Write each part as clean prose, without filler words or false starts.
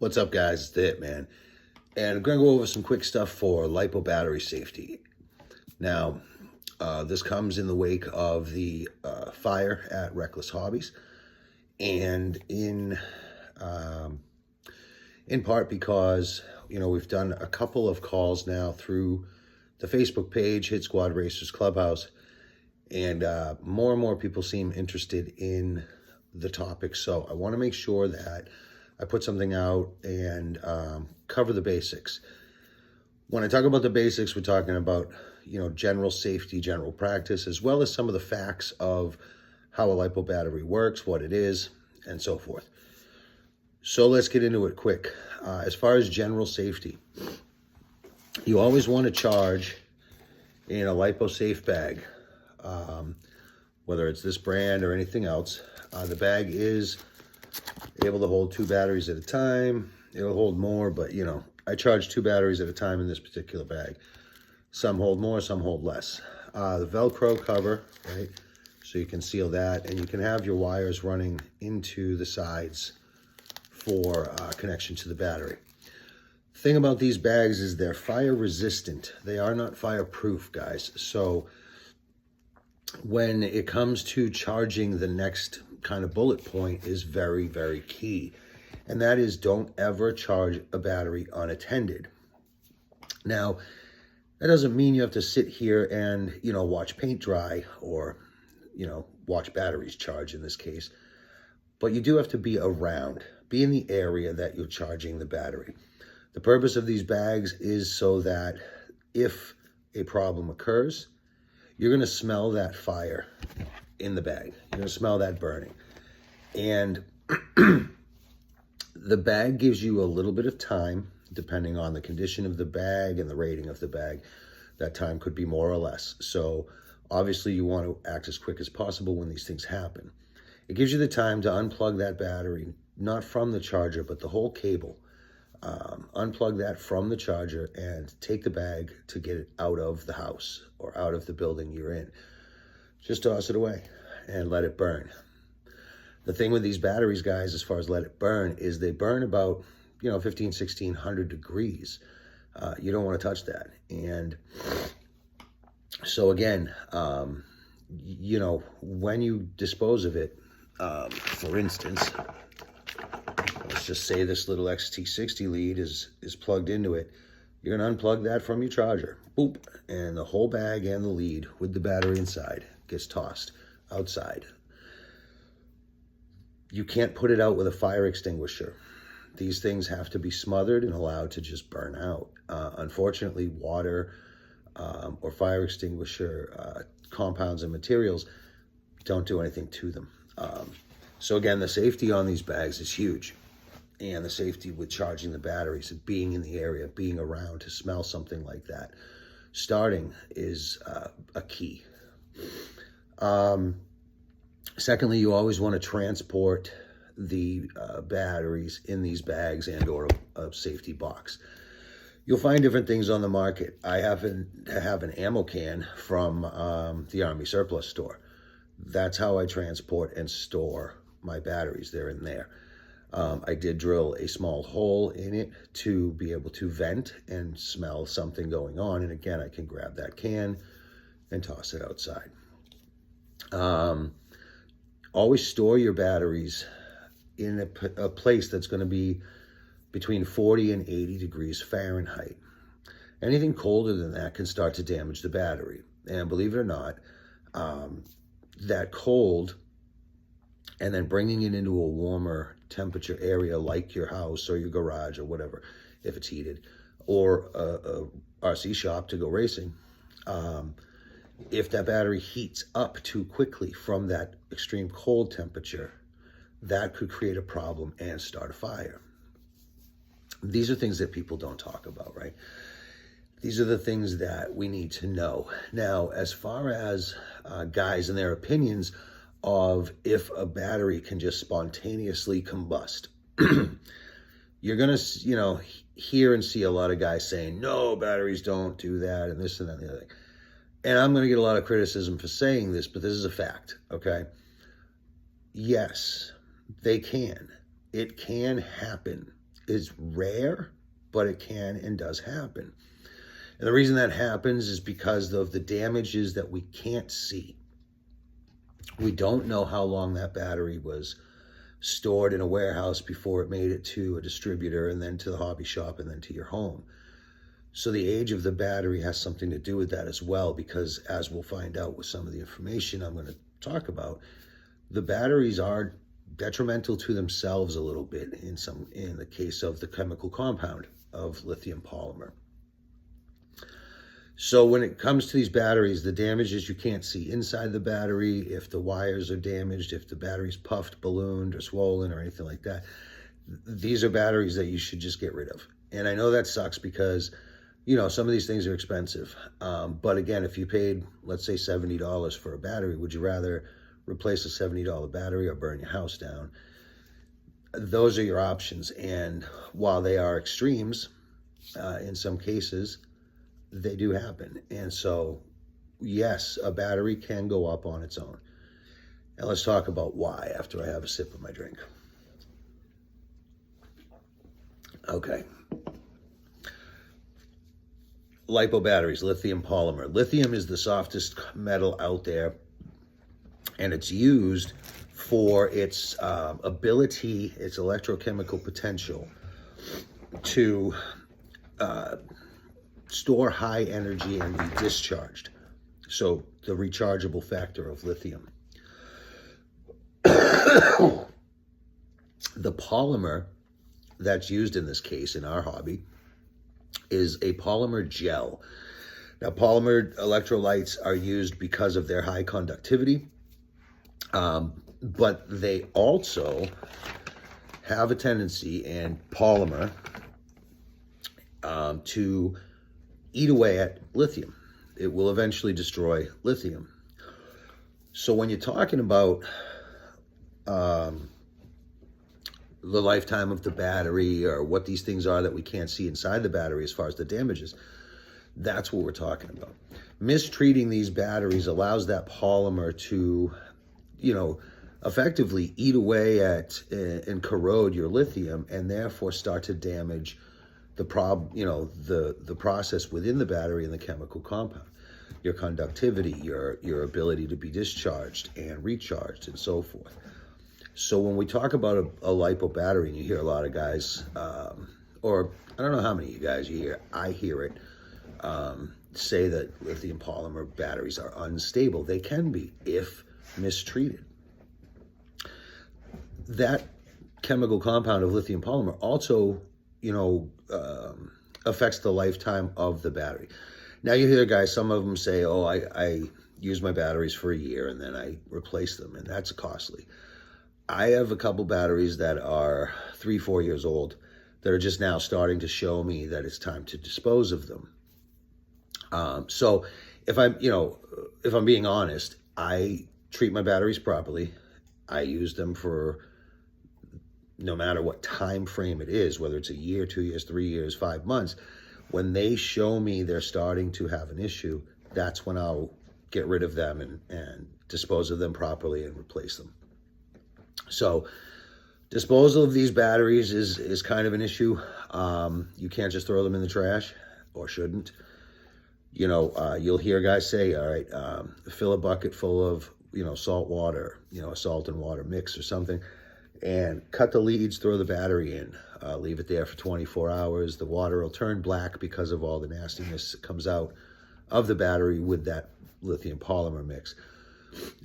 What's up, guys? It's the Hitman. And I'm going to go over some quick stuff for Lipo battery safety. Now, this comes in the wake of the fire at Reckless Hobbies. And in part because, we've done a couple of calls now through the Facebook page, Hit Squad Racers Clubhouse. And more and more people seem interested in the topic. So I want to make sure that I put something out and cover the basics. When I talk about the basics, we're talking about, general safety, general practice, as well as some of the facts of how a Lipo battery works, what it is, and so forth. So let's get into it quick. As far as general safety, you always want to charge in a Lipo safe bag, whether it's this brand or anything else. The bag is able to hold 2 batteries at a time. It'll hold more, but I charge 2 batteries at a time in this particular bag. Some hold more, some hold less. The Velcro cover, right? So you can seal that, and you can have your wires running into the sides for connection to the battery. The thing about these bags is they're fire resistant. They are not fireproof, guys. So when it comes to charging, the next kind of bullet point is very, very key. And that is, don't ever charge a battery unattended. Now, that doesn't mean you have to sit here and, watch paint dry or, watch batteries charge in this case. But you do have to be around, be in the area that you're charging the battery. The purpose of these bags is so that if a problem occurs, you're going to smell that fire in the bag. You're going to smell that burning. And the bag gives you a little bit of time, depending on the condition of the bag and the rating of the bag. That time could be more or less. So obviously you want to act as quick as possible when these things happen. It gives you the time to unplug that battery, not from the charger, but the whole cable. Unplug that from the charger and take the bag to get it out of the house or out of the building you're in. Just toss it away and let it burn. The thing with these batteries, guys, as far as let it burn, is they burn about, 1600 degrees. You don't want to touch that. And so again, when you dispose of it, for instance, let's just say this little XT60 lead is plugged into it. You're going to unplug that from your charger. Boop. And the whole bag and the lead with the battery inside gets tossed outside. You can't put it out with a fire extinguisher. These things have to be smothered and allowed to just burn out. Unfortunately, water or fire extinguisher compounds and materials don't do anything to them. So again, the safety on these bags is huge. And the safety with charging the batteries and being in the area, being around to smell something like that, starting is a key. Secondly, you always want to transport the batteries in these bags and or a safety box. You'll find different things on the market. I happen to have an ammo can from the Army surplus store. That's how I transport and store my batteries. They're in there. I did drill a small hole in it to be able to vent and smell something going on. And again, I can grab that can and toss it outside. Always store your batteries in a place that's going to be between 40 and 80 degrees Fahrenheit. Anything colder than that can start to damage the battery. And believe it or not, that cold and then bringing it into a warmer temperature area like your house or your garage or whatever, if it's heated, or a RC shop to go racing, if that battery heats up too quickly from that extreme cold temperature, that could create a problem and start a fire. These are things that people don't talk about, right? These are the things that we need to know. Now, as far as guys and their opinions of if a battery can just spontaneously combust, you're going to, hear and see a lot of guys saying, no, batteries don't do that, and this and that and the other thing. And I'm going to get a lot of criticism for saying this, but this is a fact, okay? Yes, they can. It can happen. is rare, but it can and does happen. And the reason that happens is because of the damages that we can't see. We don't know how long that battery was stored in a warehouse before it made it to a distributor and then to the hobby shop and then to your home. So the age of the battery has something to do with that as well, because as we'll find out with some of the information I'm going to talk about, the batteries are detrimental to themselves a little bit in the case of the chemical compound of lithium polymer. So when it comes to these batteries, the damages you can't see inside the battery, if the wires are damaged, if the battery's puffed, ballooned, or swollen, or anything like that, these are batteries that you should just get rid of. And I know that sucks because, you know, some of these things are expensive. But again, if you paid, let's say $70 for a battery, would you rather replace a $70 battery or burn your house down? Those are your options. And while they are extremes, in some cases, they do happen. And so, yes, a battery can go up on its own. And let's talk about why after I have a sip of my drink. Okay. Lipo batteries, lithium polymer. Lithium is the softest metal out there, and it's used for its ability, its electrochemical potential to store high energy and be discharged. So the rechargeable factor of lithium. The polymer that's used in this case, in our hobby, is a polymer gel. Now, polymer electrolytes are used because of their high conductivity, but they also have a tendency in polymer to eat away at lithium. It will eventually destroy lithium. So when you're talking about the lifetime of the battery, or what these things are that we can't see inside the battery as far as the damages, that's what we're talking about. Mistreating these batteries allows that polymer to, you know, effectively eat away at and corrode your lithium, and therefore start to damage the the process within the battery and the chemical compound, your conductivity, your ability to be discharged and recharged, and so forth. So when we talk about a Lipo battery, and you hear a lot of guys, or I don't know how many of you guys you hear, I hear it, say that lithium polymer batteries are unstable. They can be if mistreated. That chemical compound of lithium polymer also, you know, affects the lifetime of the battery. Now you hear guys, some of them say, oh, I use my batteries for a year and then I replace them, and that's costly. I have a couple batteries that are 3-4 years old that are just now starting to show me that it's time to dispose of them. So if I'm being honest, I treat my batteries properly. I use them for no matter what time frame it is, whether it's a year, 2 years, 3 years, 5 months. When they show me they're starting to have an issue, that's when I'll get rid of them and dispose of them properly and replace them. So disposal of these batteries is kind of an issue. You can't just throw them in the trash, or shouldn't. You know, you'll hear guys say, all right, fill a bucket full of, you know, salt water, you know, a salt and water mix or something, and cut the leads, throw the battery in, leave it there for 24 hours. The water will turn black because of all the nastiness that comes out of the battery with that lithium polymer mix.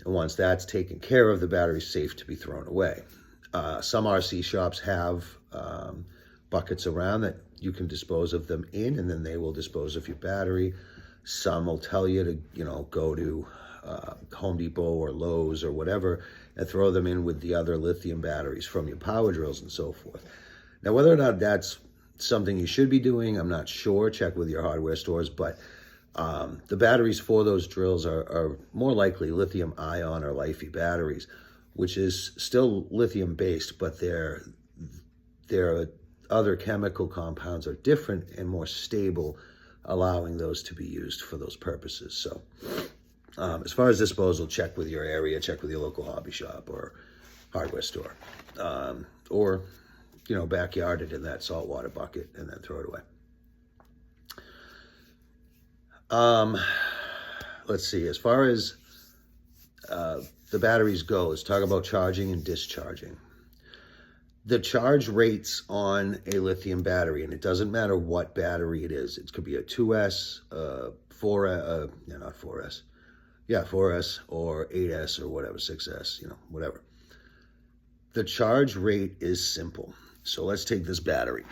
And once that's taken care of, the battery's safe to be thrown away. Some RC shops have buckets around that you can dispose of them in, and then they will dispose of your battery. Some will tell you to, you know, go to Home Depot or Lowe's or whatever and throw them in with the other lithium batteries from your power drills and so forth. Now, whether or not that's something you should be doing, I'm not sure. Check with your hardware stores, but the batteries for those drills are more likely lithium ion or Li-Fi batteries, which is still lithium based, but their other chemical compounds are different and more stable, allowing those to be used for those purposes. So as far as disposal, check with your area, check with your local hobby shop or hardware store, or backyard it in that saltwater bucket and then throw it away. Let's see, as far as the batteries go, let's talk about charging and discharging. The charge rates on a lithium battery, and it doesn't matter what battery it is. It could be a 2S, 4S, or 8S, or whatever, 6S, whatever. The charge rate is simple. So let's take this battery.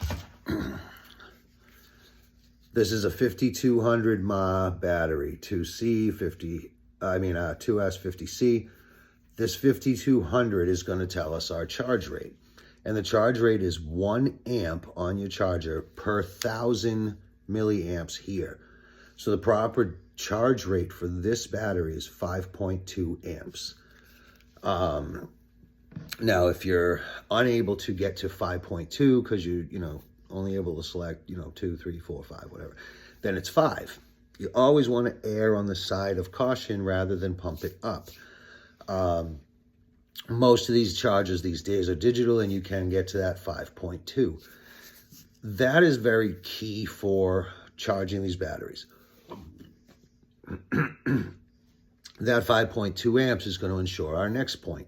This is a 5200 mAh battery, 2S 50C. This 5200 is going to tell us our charge rate. And the charge rate is 1 amp on your charger per 1,000 milliamps here. So the proper charge rate for this battery is 5.2 amps. Now, if you're unable to get to 5.2 because you only able to select 2, 3, 4, 5, whatever, then it's 5. You always want to err on the side of caution rather than pump it up. Most of these chargers these days are digital, and you can get to that 5.2. That is very key for charging these batteries. That 5.2 amps is going to ensure our next point.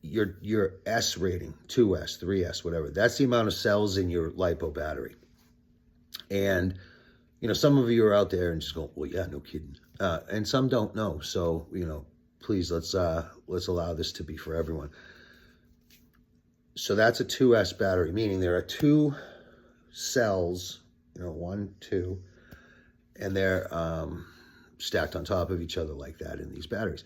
Your S rating, 2S, 3S, whatever, that's the amount of cells in your Lipo battery. And, some of you are out there and just go, well, yeah, no kidding. And some don't know. So, please, let's allow this to be for everyone. So that's a 2S battery, meaning there are 2 cells, 1, 2, and they're stacked on top of each other like that in these batteries.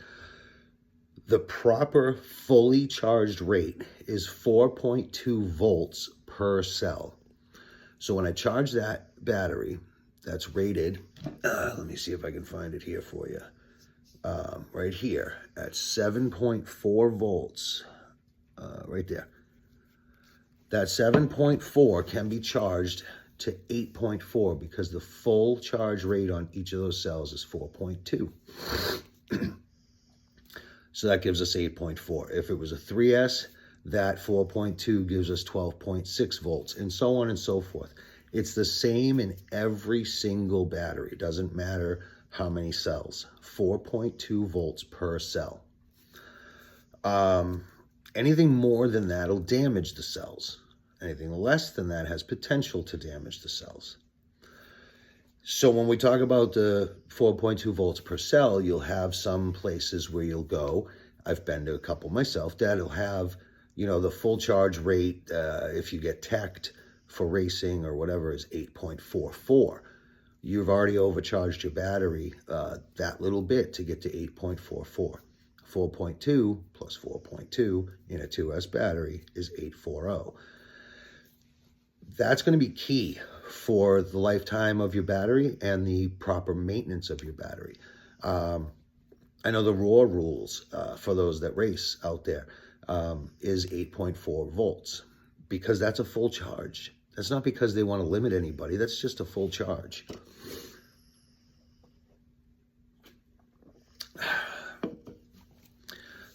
The proper fully charged rate is 4.2 volts per cell. So when I charge that battery, that's rated, let me see if I can find it here for you. Right here at 7.4 volts, right there. That 7.4 can be charged to 8.4 because the full charge rate on each of those cells is 4.2. So that gives us 8.4. If it was a 3S, that 4.2 gives us 12.6 volts, and so on and so forth. It's the same in every single battery. It doesn't matter how many cells. 4.2 volts per cell. Anything more than that will damage the cells. Anything less than that has potential to damage the cells. So when we talk about the 4.2 volts per cell, you'll have some places where you'll go. I've been to a couple myself that'll have, the full charge rate, if you get teched for racing or whatever, is 8.44. You've already overcharged your battery that little bit to get to 8.44. 4.2 plus 4.2 in a 2S battery is 840. That's going to be key for the lifetime of your battery and the proper maintenance of your battery. I know the raw rules for those that race out there is 8.4 volts because that's a full charge. That's not because they want to limit anybody. That's just a full charge.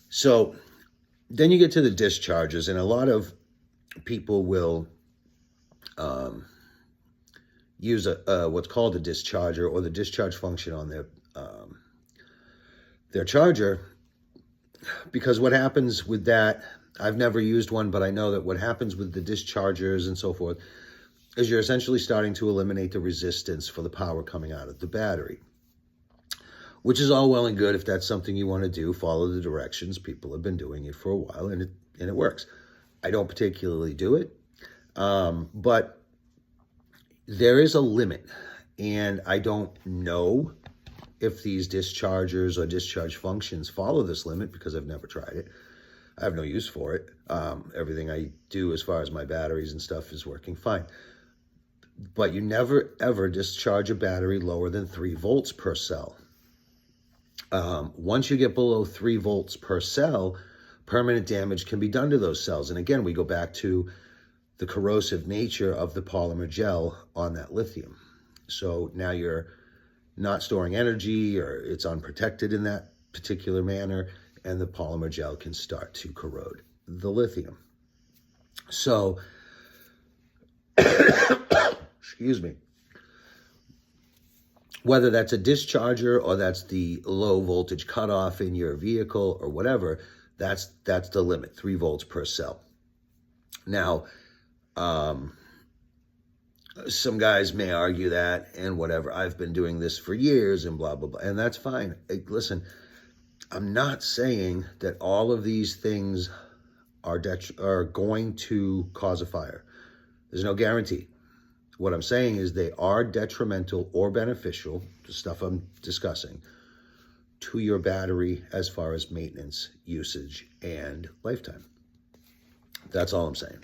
So then you get to the discharges, and a lot of people will use what's called a discharger or the discharge function on their charger, because what happens with that, I've never used one, but I know that what happens with the dischargers and so forth is you're essentially starting to eliminate the resistance for the power coming out of the battery, which is all well and good if that's something you want to do. Follow the directions. People have been doing it for a while, and it works. I don't particularly do it, but there is a limit, and I don't know if these dischargers or discharge functions follow this limit because I've never tried it. I have no use for it. Everything I do as far as my batteries and stuff is working fine. But you never, ever discharge a battery lower than 3 volts per cell. Once you get below 3 volts per cell, permanent damage can be done to those cells. And again, we go back to the corrosive nature of the polymer gel on that lithium. So now you're not storing energy, or it's unprotected in that particular manner, and the polymer gel can start to corrode the lithium. So, excuse me, whether that's a discharger or that's the low voltage cutoff in your vehicle or whatever, that's the limit, 3 volts per cell. Now, some guys may argue that and whatever. I've been doing this for years and blah, blah, blah. And that's fine. Listen, I'm not saying that all of these things are going to cause a fire. There's no guarantee. What I'm saying is they are detrimental or beneficial, the stuff I'm discussing, to your battery as far as maintenance, usage, and lifetime. That's all I'm saying.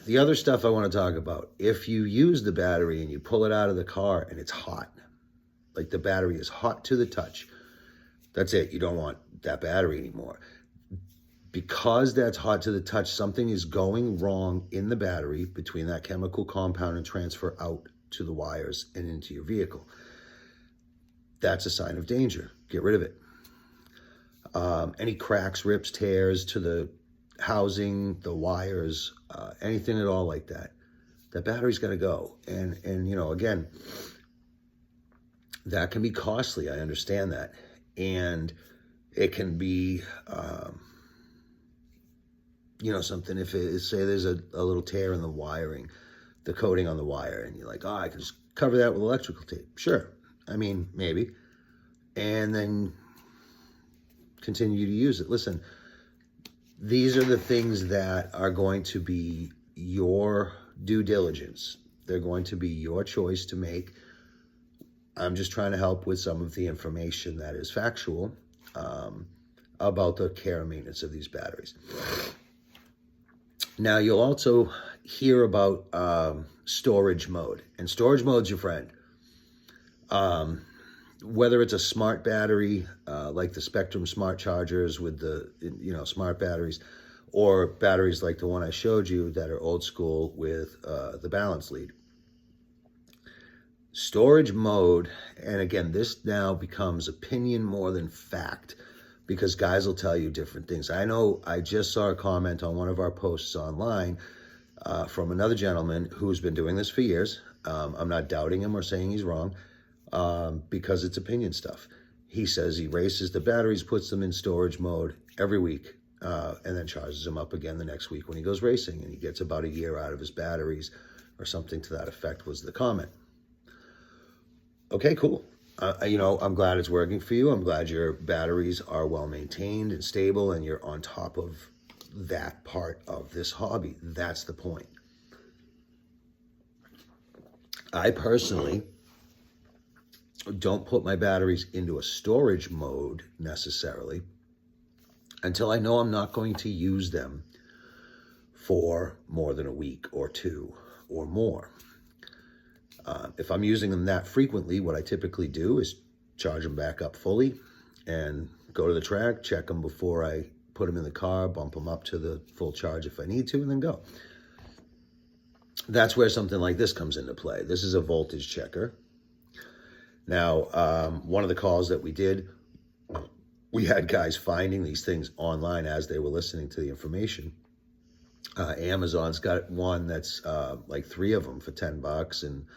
The other stuff I want to talk about, if you use the battery and you pull it out of the car and it's hot, like the battery is hot to the touch, that's it. You don't want that battery anymore. Because that's hot to the touch, something is going wrong in the battery between that chemical compound and transfer out to the wires and into your vehicle. That's a sign of danger. Get rid of it. Any cracks, rips, tears to the housing, the wires, anything at all like that, that battery's got to go. And you know, again, that can be costly. I understand that. And it can be, you know, something, if it, say there's a little tear in the wiring, the coating on the wire, and you're like, oh, I can just cover that with electrical tape. Sure. I mean, maybe. And then continue to use it. Listen, these are the things that are going to be your due diligence. They're going to be your choice to make. I'm just trying to help with some of the information that is factual about the care and maintenance of these batteries. Now, you'll also hear about storage mode, and storage mode's your friend. Whether it's a smart battery, like the Spectrum smart chargers with the, you know, smart batteries, or batteries like the one I showed you that are old school with the balance lead. Storage mode, and again, this now becomes opinion more than fact, because guys will tell you different things. I know I just saw a comment on one of our posts online from another gentleman who's been doing this for years. I'm not doubting him or saying he's wrong, because it's opinion stuff. He says he races the batteries, puts them in storage mode every week, and then charges them up again the next week when he goes racing, and he gets about a year out of his batteries or something to that effect was the comment. Okay, cool. You know, I'm glad it's working for you. I'm glad your batteries are well maintained and stable, and you're on top of that part of this hobby. That's the point. I personally don't put my batteries into a storage mode necessarily until I know I'm not going to use them for more than a week or two or more. If I'm using them that frequently, what I typically do is charge them back up fully and go to the track, check them before I put them in the car, bump them up to the full charge if I need to, and then go. That's where something like this comes into play. This is a voltage checker. Now, one of the calls that we did, we had guys finding these things online as they were listening to the information. Amazon's got one that's like 3 of them for $10, and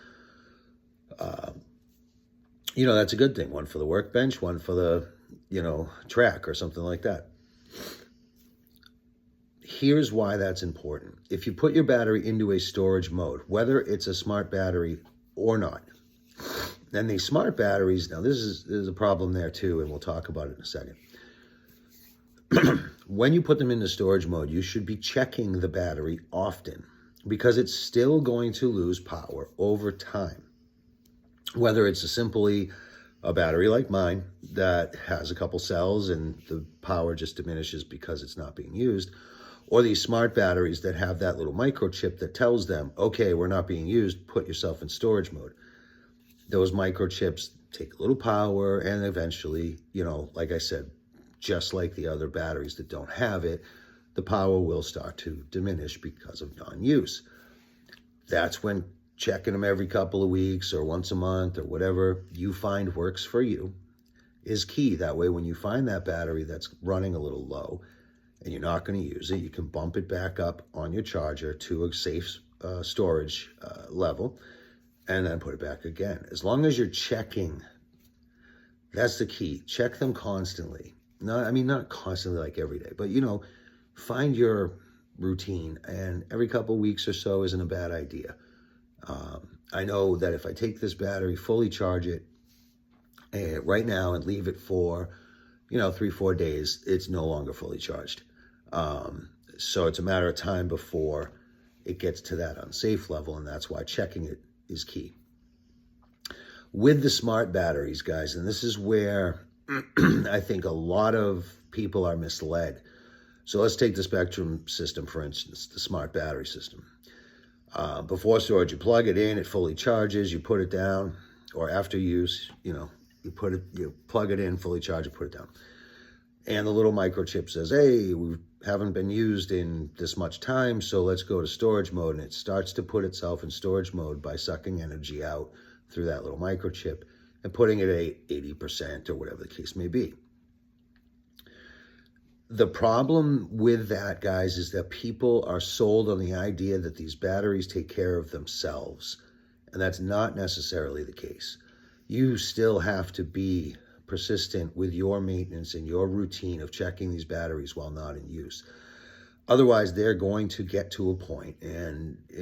you know, that's a good thing. One for the workbench, one for the, you know, track or something like that. Here's why that's important. If you put your battery into a storage mode, whether it's a smart battery or not, then these smart batteries, now there's a problem there too, and we'll talk about it in a second. When you put them into storage mode, you should be checking the battery often, because it's still going to lose power over time. Whether it's simply a battery like mine that has a couple cells and the power just diminishes because it's not being used, or these smart batteries that have that little microchip that tells them, okay, we're not being used, put yourself in storage mode. Those microchips take a little power, and eventually, you know, like I said, just like the other batteries that don't have it, the power will start to diminish because of non-use. That's when checking them every couple of weeks or once a month or whatever you find works for you is key. That way, when you find that battery that's running a little low and you're not going to use it, you can bump it back up on your charger to a safe storage level, and then put it back again. As long as you're checking, that's the key. Check them constantly. Not constantly like every day, but find your routine, and every couple weeks or so isn't a bad idea. I know that if I take this battery, fully charge it right now and leave it for 3-4 days, it's no longer fully charged. So it's a matter of time before it gets to that unsafe level, and that's why checking it is key. With the smart batteries, guys, and this is where I think a lot of people are misled. So let's take the Spectrum system, for instance, the smart battery system. Before storage, you plug it in, it fully charges, you put it down, or after use, you plug it in, fully charge it, put it down. And the little microchip says, hey, we haven't been used in this much time, so let's go to storage mode. And it starts to put itself in storage mode by sucking energy out through that little microchip and putting it at 80% or whatever the case may be. The problem with that, guys, is that people are sold on the idea that these batteries take care of themselves. And that's not necessarily the case. You still have to be persistent with your maintenance and your routine of checking these batteries while not in use. Otherwise, they're going to get to a point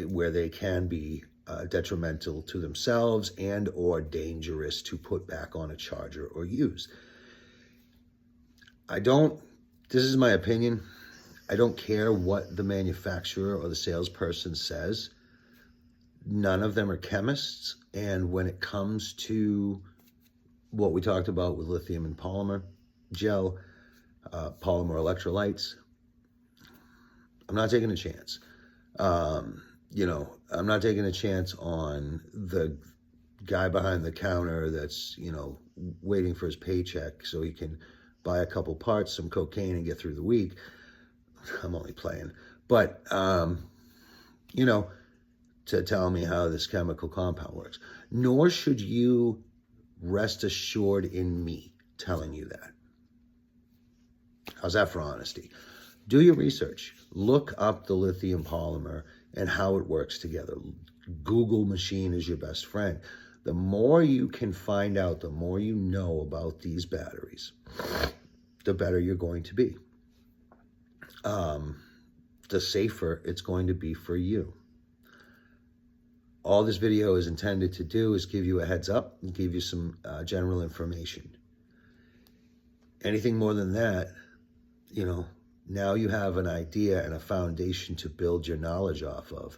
where they can be detrimental to themselves and or dangerous to put back on a charger or use. This is my opinion. I don't care what the manufacturer or the salesperson says. None of them are chemists. And when it comes to what we talked about with lithium and polymer gel, polymer electrolytes, I'm not taking a chance. I'm not taking a chance on the guy behind the counter that's, waiting for his paycheck so he can buy a couple parts, some cocaine, and get through the week. I'm only playing. But, to tell me how this chemical compound works. Nor should you rest assured in me telling you that. How's that for honesty? Do your research. Look up the lithium polymer and how it works together. Google machine is your best friend. The more you can find out, the more you know about these batteries, the better you're going to be. The safer it's going to be for you. All this video is intended to do is give you a heads up and give you some general information. Anything more than that, now you have an idea and a foundation to build your knowledge off of,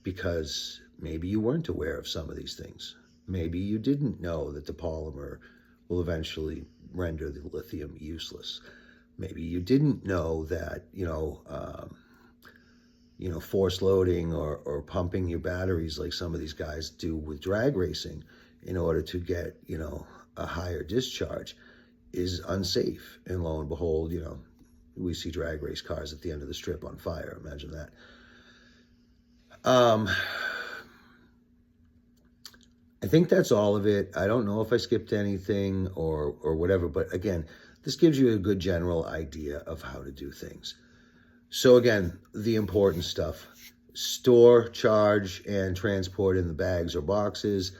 because maybe you weren't aware of some of these things. Maybe you didn't know that the polymer will eventually render the lithium useless. Maybe you didn't know that, force loading or pumping your batteries like some of these guys do with drag racing in order to get, a higher discharge is unsafe. And lo and behold, we see drag race cars at the end of the strip on fire. Imagine that. I think that's all of it. I don't know if I skipped anything or whatever, but again, this gives you a good general idea of how to do things. So again, the important stuff: store, charge, and transport in the bags or boxes.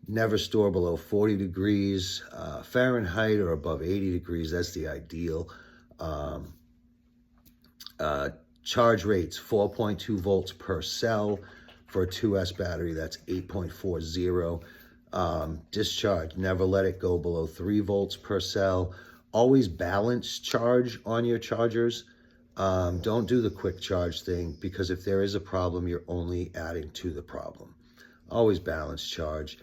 Never store below 40 degrees Fahrenheit or above 80 degrees. That's the ideal. Charge rates, 4.2 volts per cell. For a 2S battery, that's 8.40. Discharge, never let it go below 3 volts per cell. Always balance charge on your chargers. Don't do the quick charge thing, because if there is a problem, you're only adding to the problem. Always balance charge.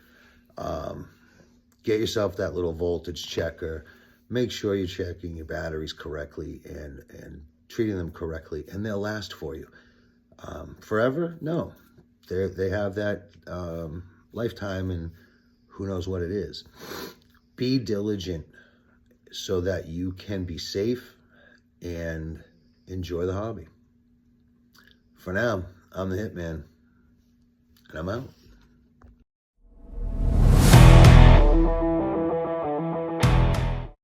Get yourself that little voltage checker. Make sure you're checking your batteries correctly and treating them correctly, and they'll last for you. Forever? No. They have that lifetime, and who knows what it is. Be diligent so that you can be safe and enjoy the hobby. For now, I'm the Hitman, and I'm out.